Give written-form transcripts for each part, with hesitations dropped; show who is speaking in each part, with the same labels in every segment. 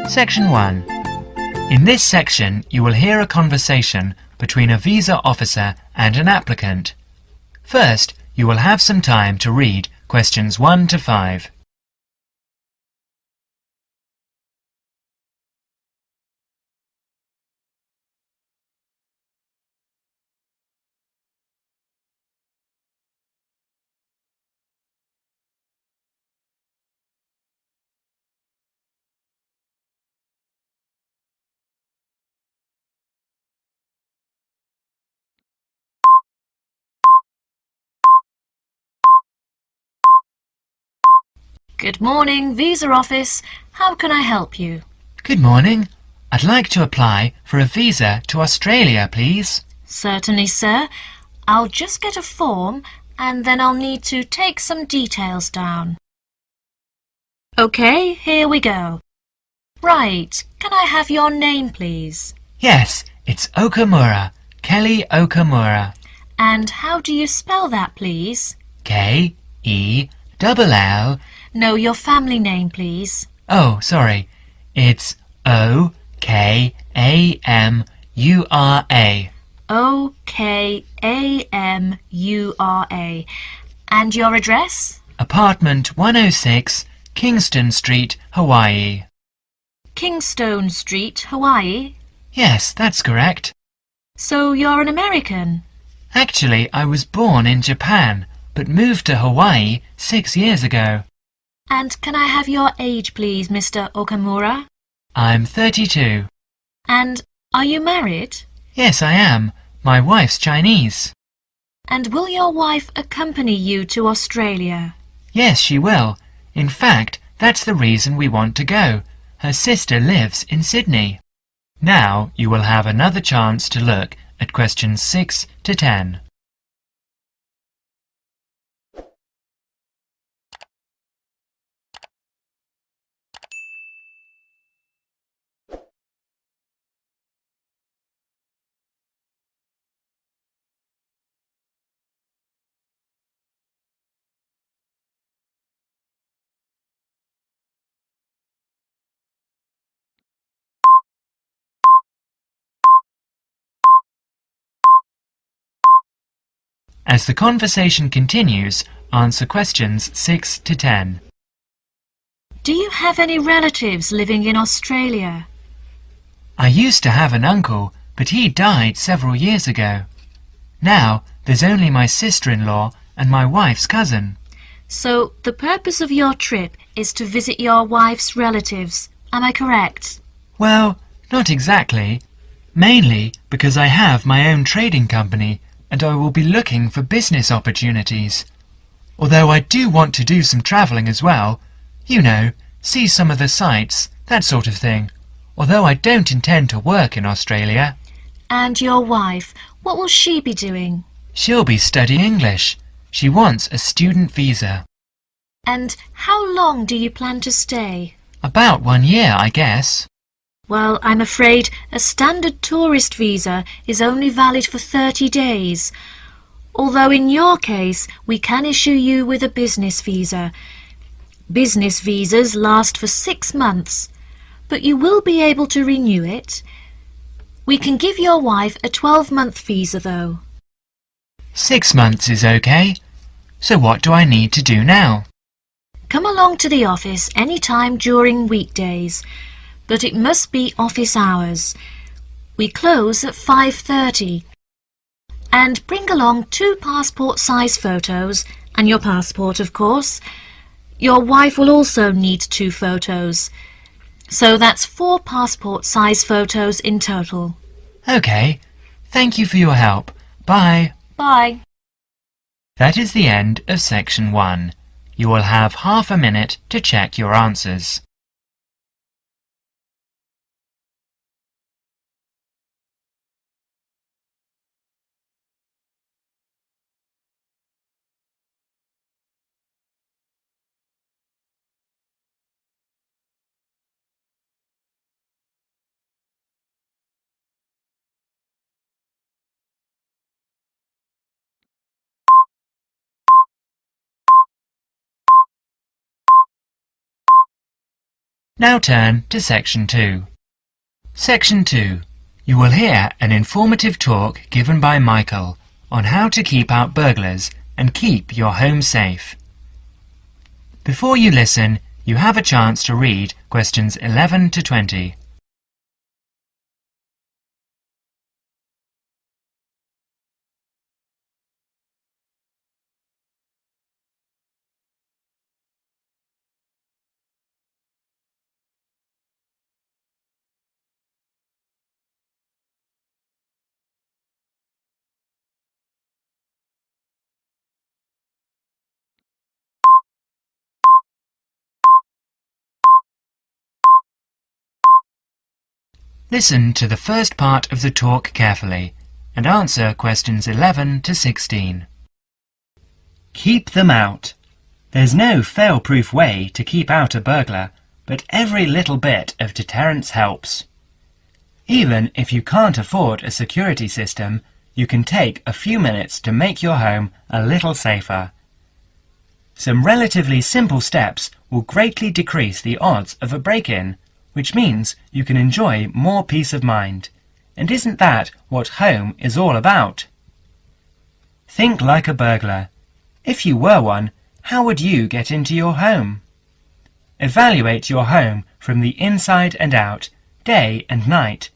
Speaker 1: Section 1. In this section, you will hear a conversation between a visa officer and an applicant. First, you will have some time to read questions 1 to 5.
Speaker 2: Good morning, Visa Office. How can I help you?
Speaker 1: Good morning. I'd like to apply for a visa to Australia, please.
Speaker 2: Certainly, sir. I'll just get a form and then I'll need to take some details down. OK, here we go. Right, can I have your name, please?
Speaker 1: Yes, it's Okamura. Kelly Okamura.
Speaker 2: And how do you spell that, please?
Speaker 1: K-E-L-L.
Speaker 2: No, your family name, please.
Speaker 1: Oh, sorry. It's O-K-A-M-U-R-A.
Speaker 2: O-K-A-M-U-R-A. And your address?
Speaker 1: Apartment 106, Kingston Street, Hawaii.
Speaker 2: Kingstone Street, Hawaii?
Speaker 1: Yes, that's correct.
Speaker 2: So you're an American?
Speaker 1: Actually, I was born in Japan, but moved to Hawaii 6 years ago.
Speaker 2: And can I have your age, please, Mr. Okamura?
Speaker 1: I'm 32.
Speaker 2: And are you married?
Speaker 1: Yes, I am. My wife's Chinese.
Speaker 2: And will your wife accompany you to Australia?
Speaker 1: Yes, she will. In fact, that's the reason we want to go. Her sister lives in Sydney. Now you will have another chance to look at questions 6 to 10. As the conversation continues, answer questions 6 to 10.
Speaker 2: Do you have any relatives living in Australia?
Speaker 1: I used to have an uncle, but he died several years ago. Now there's only my sister-in-law and my wife's cousin.
Speaker 2: So the purpose of your trip is to visit your wife's relatives, am I correct?
Speaker 1: Well, not exactly. Mainly because I have my own trading company and I will be looking for business opportunities. Although I do want to do some travelling as well. You know, see some of the sights, that sort of thing. Although I don't intend to work in Australia.
Speaker 2: And your wife, what will she be doing?
Speaker 1: She'll be studying English. She wants a student visa.
Speaker 2: And how long do you plan to stay?
Speaker 1: About 1 year, I guess.
Speaker 2: Well, I'm afraid a standard tourist visa is only valid for 30 days. Although in your case, we can issue you with a business visa. Business visas last for 6 months, but you will be able to renew it. We can give your wife a 12-month visa, though.
Speaker 1: 6 months is okay. So what do I need to do now?
Speaker 2: Come along to the office any time during weekdays, but it must be office hours. We close at 5:30. And bring along 2 passport-size photos, and your passport, of course. Your wife will also need 2 photos. So that's 4 passport-size photos in total.
Speaker 1: Okay. Thank you for your help. Bye.
Speaker 2: Bye.
Speaker 1: That is the end of section 1. You will have half a minute to check your answers. Now turn to Section 2. Section 2. You will hear an informative talk given by Michael on how to keep out burglars and keep your home safe. Before you listen, you have a chance to read questions 11 to 20. Listen to the first part of the talk carefully and answer questions 11 to 16.
Speaker 3: Keep them out. There's no fail-proof way to keep out a burglar, but every little bit of deterrence helps. Even if you can't afford a security system, you can take a few minutes to make your home a little safer. Some relatively simple steps will greatly decrease the odds of a break-in, which means you can enjoy more peace of mind. And isn't that what home is all about? Think like a burglar. If you were one, how would you get into your home? Evaluate your home from the inside and out, day and night.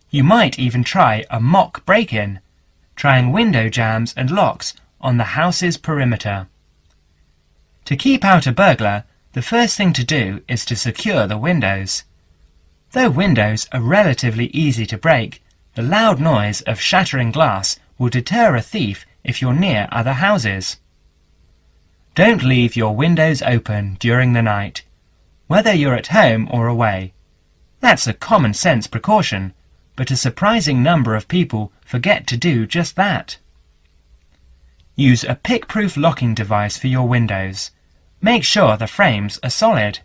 Speaker 3: You might even try a mock break-in, trying window jambs and locks on the house's perimeter. To keep out a burglar, the first thing to do is to secure the windows. Though windows are relatively easy to break, the loud noise of shattering glass will deter a thief if you're near other houses. Don't leave your windows open during the night, whether you're at home or away. That's a common sense precaution, but a surprising number of people forget to do just that. Use a pick-proof locking device for your windows. Make sure the frames are solid.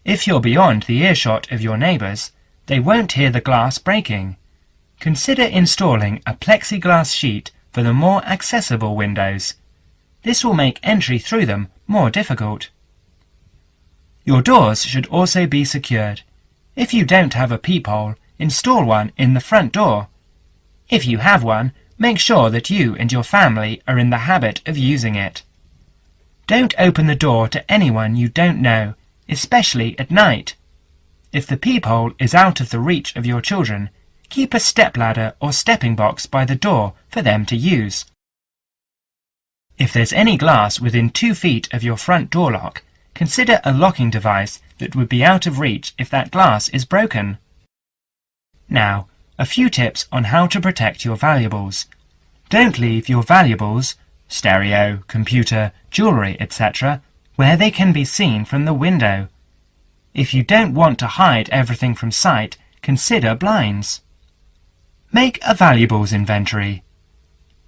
Speaker 3: If you're beyond the earshot of your neighbours, they won't hear the glass breaking. Consider installing a plexiglass sheet for the more accessible windows. This will make entry through them more difficult. Your doors should also be secured. If you don't have a peephole, install one in the front door. If you have one, make sure that you and your family are in the habit of using it. Don't open the door to anyone you don't know, especially at night. If the peephole is out of the reach of your children, keep a stepladder or stepping box by the door for them to use. If there's any glass within 2 feet of your front door lock, consider a locking device that would be out of reach if that glass is broken. Now, a few tips on how to protect your valuables. Don't leave your valuables, stereo, computer, jewellery, etc., where they can be seen from the window. If you don't want to hide everything from sight, consider blinds. Make a valuables inventory.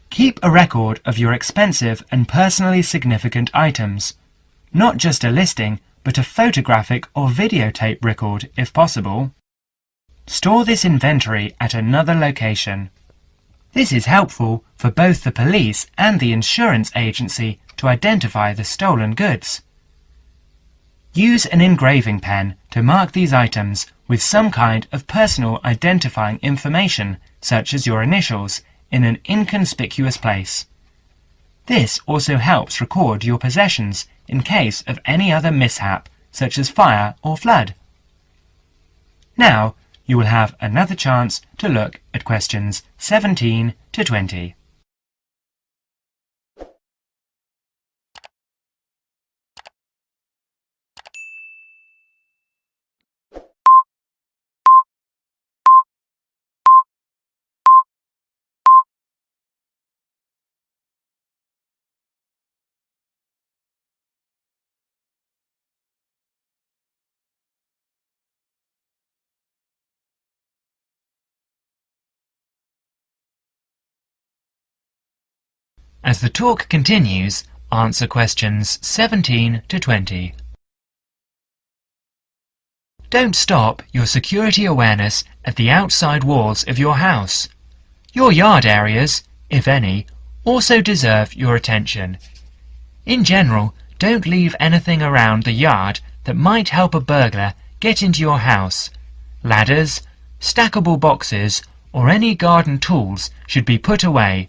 Speaker 3: Keep a record of your expensive and personally significant items. Not just a listing, but a photographic or videotape record if possible. Store this inventory at another location. This is helpful for both the police and the insurance agency to identify the stolen goods. Use an engraving pen to mark these items with some kind of personal identifying information, such as your initials, in an inconspicuous place. This also helps record your possessions in case of any other mishap, such as fire or flood. Now, you will have another chance to look at questions 17 to 20.
Speaker 1: As the talk continues, answer questions 17 to 20. Don't stop your security awareness at the outside walls of your house. Your yard areas, if any, also deserve your attention. In general, don't leave anything around the yard that might help a burglar get into your house. Ladders, stackable boxes, or any garden tools should be put away,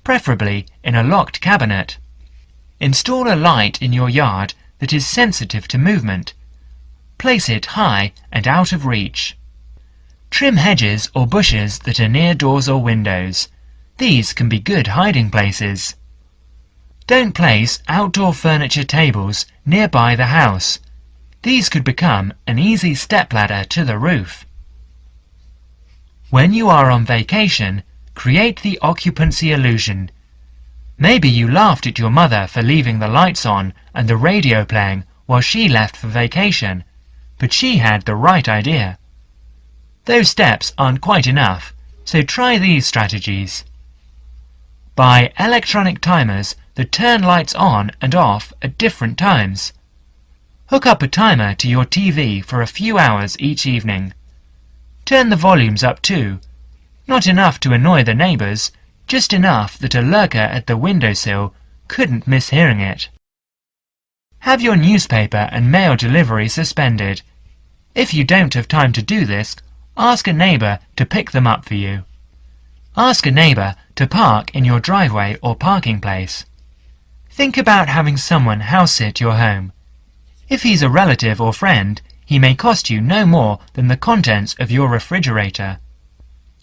Speaker 1: preferably in a locked cabinet. Install a light in your yard that is sensitive to movement. Place it high and out of reach. Trim hedges or bushes that are near doors or windows. These can be good hiding places. Don't place outdoor furniture tables nearby the house. These could become an easy stepladder to the roof. When you are on vacation, create the occupancy illusion. Maybe you laughed at your mother for leaving the lights on and the radio playing while she left for vacation, but she had the right idea. Those steps aren't quite enough, so try these strategies. Buy electronic timers that turn lights on and off at different times. Hook up a timer to your TV for a few hours each evening. Turn the volumes up too. Not enough to annoy the neighbours, just enough that a lurker at the windowsill couldn't miss hearing it. Have your newspaper and mail delivery suspended. If you don't have time to do this, ask a neighbour to pick them up for you. Ask a neighbour to park in your driveway or parking place. Think about having someone house-sit your home. If he's a relative or friend, he may cost you no more than the contents of your refrigerator.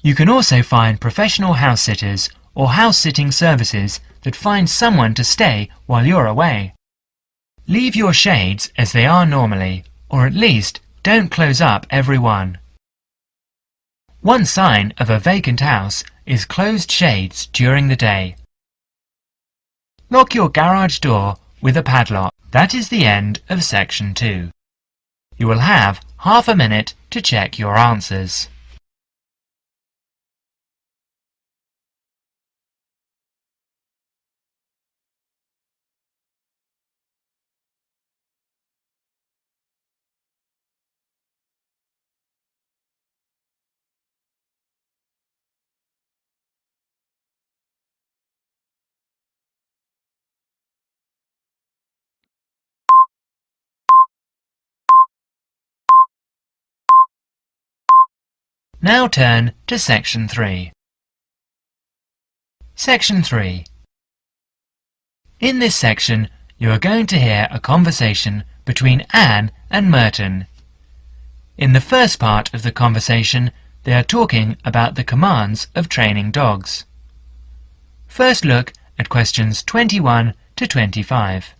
Speaker 1: You can also find professional house-sitters or house-sitting services that find someone to stay while you're away. Leave your shades as they are normally, or at least don't close up every one. One sign of a vacant house is closed shades during the day. Lock your garage door with a padlock. That is the end of section 2. You will have half a minute to check your answers. Now turn to section 3. Section 3. In this section, you are going to hear a conversation between Anne and Merton. In the first part of the conversation, they are talking about the commands of training dogs. First look at questions 21 to 25.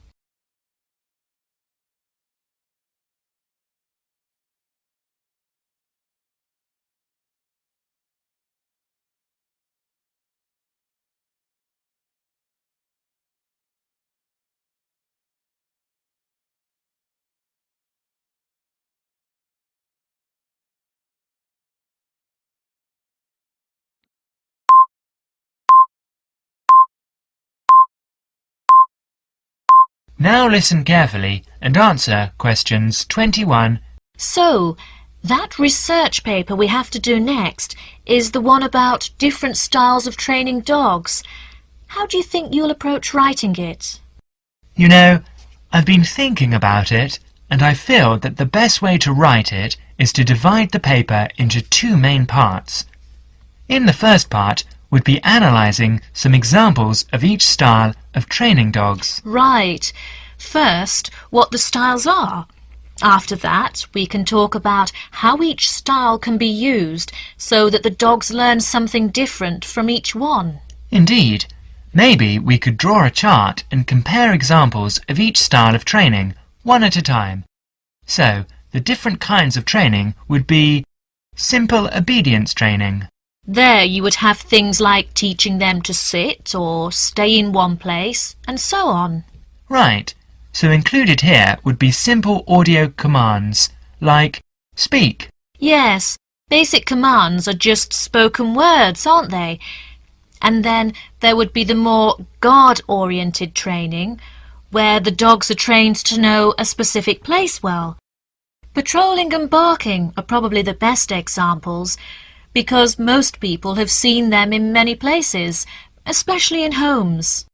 Speaker 1: Now listen carefully and answer questions 21.
Speaker 2: So, that research paper we have to do next is the one about different styles of training dogs. How do you think you'll approach writing it?
Speaker 1: You know, I've been thinking about it, and I feel that the best way to write it is to divide the paper into two main parts. In the first part would be analysing some examples of each style of training dogs.
Speaker 2: Right. First, what the styles are. After that, we can talk about how each style can be used so that the dogs learn something different from each one.
Speaker 1: Indeed. Maybe we could draw a chart and compare examples of each style of training, one at a time. So, the different kinds of training would be simple obedience training.
Speaker 2: There you would have things like teaching them to sit or stay in one place, and so on.
Speaker 1: Right. So included here would be simple audio commands, like speak.
Speaker 2: Yes, basic commands are just spoken words, aren't they? And then there would be the more guard-oriented training, where the dogs are trained to know a specific place well. Patrolling and barking are probably the best examples, because most people have seen them in many places, especially in homes.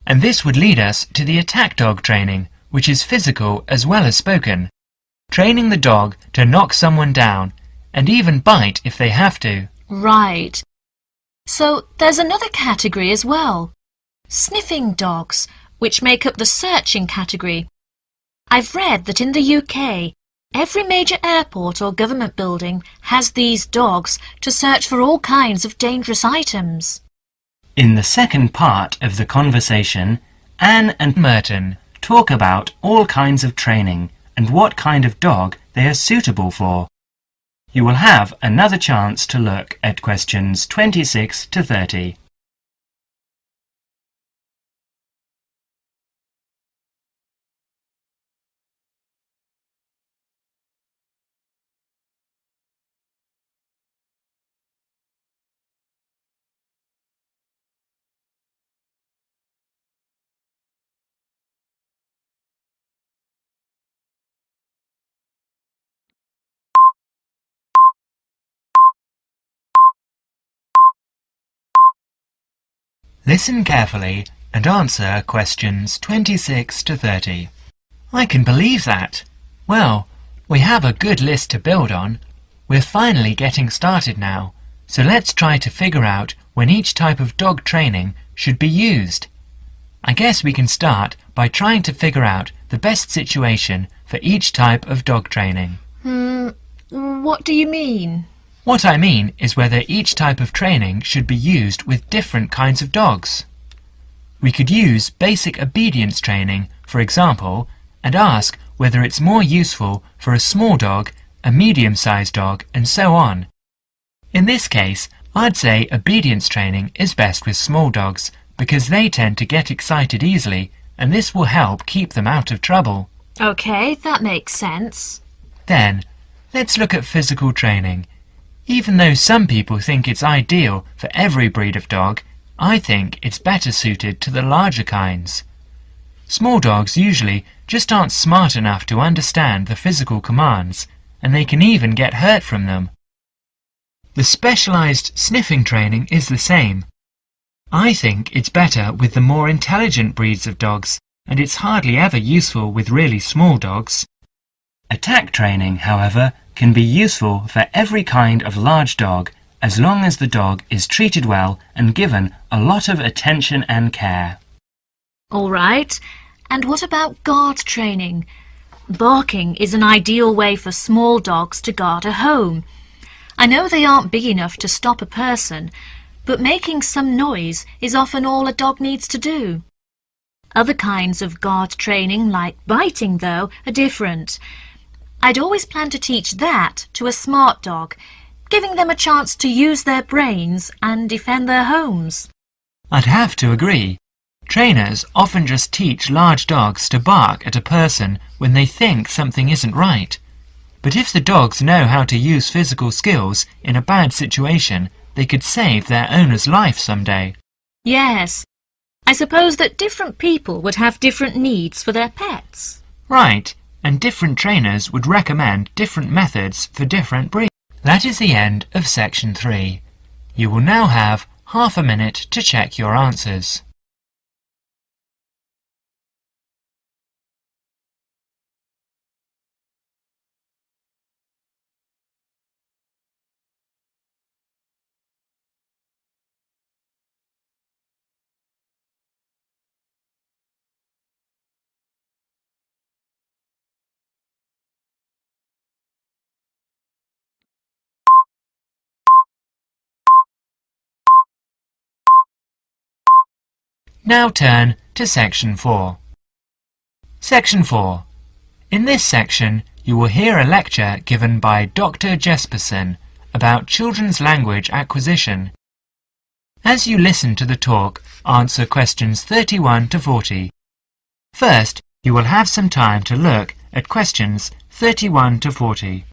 Speaker 1: And this would lead us to the attack dog training, which is physical as well as spoken. training the dog to knock someone down and even bite if they have to.
Speaker 2: Right. So there's another category as well. Sniffing dogs, which make up the searching category. I've read that in the UK, every major airport or government building has these dogs to search for all kinds of dangerous items.
Speaker 3: In the second part of the conversation, Anne and
Speaker 1: Merton,
Speaker 3: talk about all kinds of training and what kind of dog they are suitable for. You will have another chance to look at questions 26 to 30.
Speaker 1: listen carefully and answer questions 26 to 30. I can believe that. Well, we have a good list to build on. We're finally getting started now, so let's try to figure out when each type of dog training should be used. I guess we can start by trying to figure out the best situation for each type of dog training.
Speaker 2: What do you mean?
Speaker 1: What I mean is whether each type of training should be used with different kinds of dogs. We could use basic obedience training, for example, and ask whether it's more useful for a small dog, a medium-sized dog, and so on. In this case, I'd say obedience training is best with small dogs because they tend to get excited easily, and this will help keep them out of trouble.
Speaker 2: OK, that makes sense.
Speaker 1: Then, let's look at physical training. Even though some people think it's ideal for every breed of dog, I think it's better suited to the larger kinds. Small dogs usually just aren't smart enough to understand the physical commands, and they can even get hurt from them. The specialized sniffing training is the same. I think it's better with the more intelligent breeds of dogs, and it's hardly ever useful with really small dogs.
Speaker 3: Attack training, however, can be useful for every kind of large dog as long as the dog is treated well and given a lot of attention and care.
Speaker 2: All right. And what about guard training? Barking is an ideal way for small dogs to guard a home. I know they aren't big enough to stop a person, but making some noise is often all a dog needs to do. Other kinds of guard training, like biting, though, are different. I'd always plan to teach that to a smart dog, giving them a chance to use their brains and defend their homes.
Speaker 1: I'd have to agree. Trainers often just teach large dogs to bark at a person when they think something isn't right. But if the dogs know how to use physical skills in a bad situation, they could save their owner's life someday.
Speaker 2: Yes. I suppose that different people would have different needs for their pets.
Speaker 1: Right, and different trainers would recommend different methods for different breeds. That is the end of section 3. You will now have half a minute to check your answers. Now turn to section 4. Section 4. In this section, you will hear a lecture given by Dr. Jesperson about children's language acquisition. As you listen to the talk, answer questions 31 to 40. First, you will have some time to look at questions 31 to 40.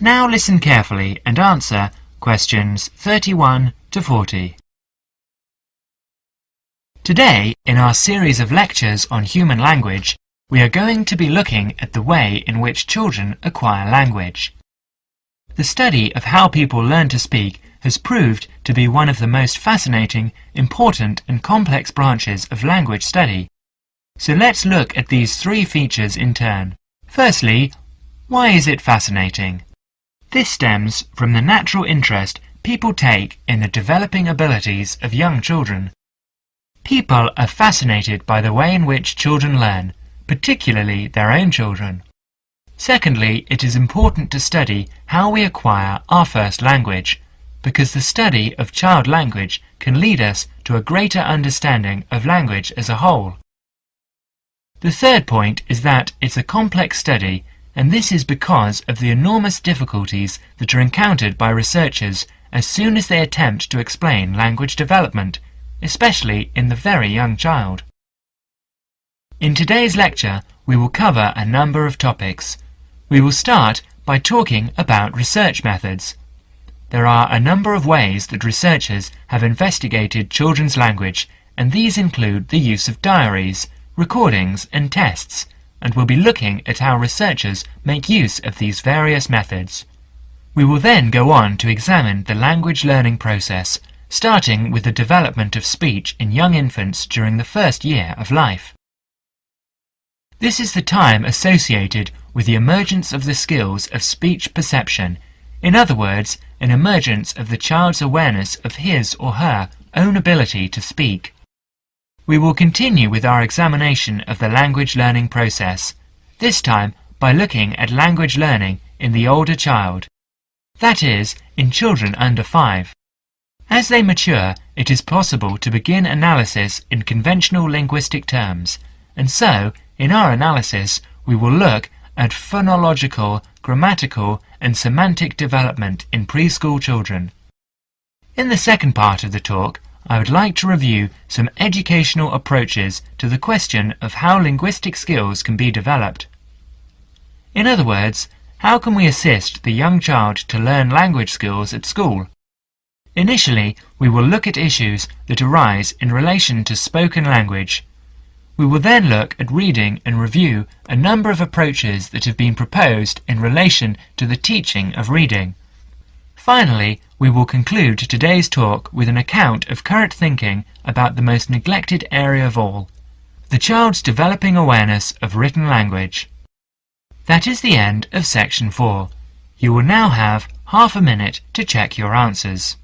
Speaker 1: Now listen carefully and answer questions 31 to 40. Today, in our series of lectures on human language, we are going to be looking at the way in which children acquire language. The study of how people learn to speak has proved to be one of the most fascinating, important and complex branches of language study. So let's look at these three features in turn. Firstly, why is it fascinating? This stems from the natural interest people take in the developing abilities of young children. People are fascinated by the way in which children learn, particularly their own children. Secondly, it is important to study how we acquire our first language, because the study of child language can lead us to a greater understanding of language as a whole. The third point is that it's a complex study, and this is because of the enormous difficulties that are encountered by researchers as soon as they attempt to explain language development, especially in the very young child. In today's lecture, we will cover a number of topics. We will start by talking about research methods. There are a number of ways that researchers have investigated children's language, and these include the use of diaries, recordings and tests, and we'll be looking at how researchers make use of these various methods. We will then go on to examine the language learning process, starting with the development of speech in young infants during the first year of life. This is the time associated with the emergence of the skills of speech perception, in other words, an emergence of the child's awareness of his or her own ability to speak. We will continue with our examination of the language learning process, this time by looking at language learning in the older child, that is, in children under 5. As they mature, it is possible to begin analysis in conventional linguistic terms, and so, in our analysis, we will look at phonological, grammatical and semantic development in preschool children. In the second part of the talk, I would like to review some educational approaches to the question of how linguistic skills can be developed. In other words, how can we assist the young child to learn language skills at school? Initially, we will look at issues that arise in relation to spoken language. We will then look at reading and review a number of approaches that have been proposed in relation to the teaching of reading. Finally, we will conclude today's talk with an account of current thinking about the most neglected area of all, the child's developing awareness of written language. That is the end of section 4. You will now have half a minute to check your answers.